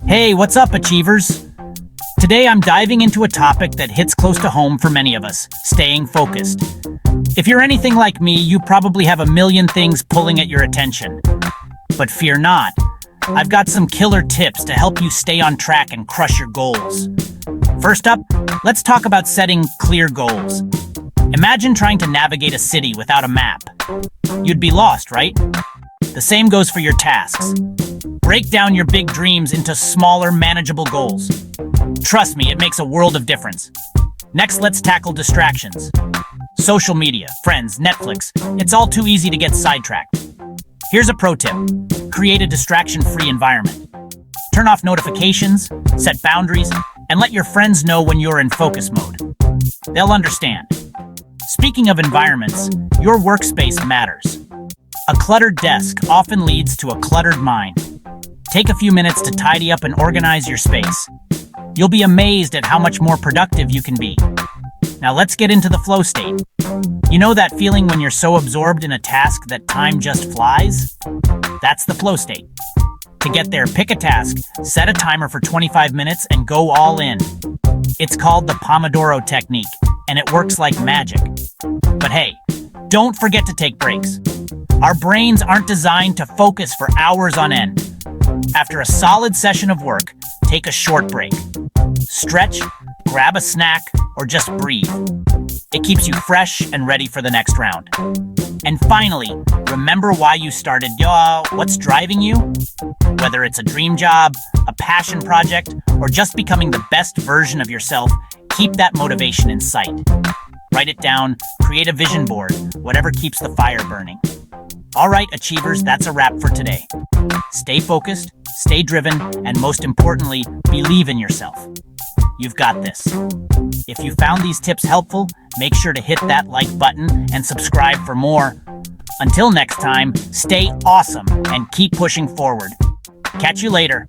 Hey, what's up, Achievers? Today I'm diving into a topic that hits close to home for many of us, staying focused. If you're anything like me, you probably have a million things pulling at your attention. But fear not. I've got some killer tips to help you stay on track and crush your goals. First up, let's talk about setting clear goals. Imagine trying to navigate a city without a map. You'd be lost, right? The same goes for your tasks. Break down your big dreams into smaller, manageable goals. Trust me, it makes a world of difference. Next, let's tackle distractions. Social media, friends, Netflix, it's all too easy to get sidetracked. Here's a pro tip. Create a distraction-free environment. Turn off notifications, set boundaries, and let your friends know when you're in focus mode. They'll understand. Speaking of environments, your workspace matters. A cluttered desk often leads to a cluttered mind. Take a few minutes to tidy up and organize your space. You'll be amazed at how much more productive you can be. Now let's get into the flow state. You know that feeling when you're so absorbed in a task that time just flies? That's the flow state. To get there, pick a task, set a timer for 25 minutes, and go all in. It's called the Pomodoro technique, and it works like magic. But hey, don't forget to take breaks. Our brains aren't designed to focus for hours on end. After a solid session of work, take a short break. Stretch, grab a snack, or just breathe. It keeps you fresh and ready for the next round. And finally, remember why you started. What's driving you? Whether it's a dream job, a passion project, or just becoming the best version of yourself, keep that motivation in sight. Write it down, create a vision board, whatever keeps the fire burning. All right, Achievers, that's a wrap for today. Stay focused, stay driven, and most importantly, believe in yourself. You've got this. If you found these tips helpful, make sure to hit that like button and subscribe for more. Until next time, stay awesome and keep pushing forward. Catch you later.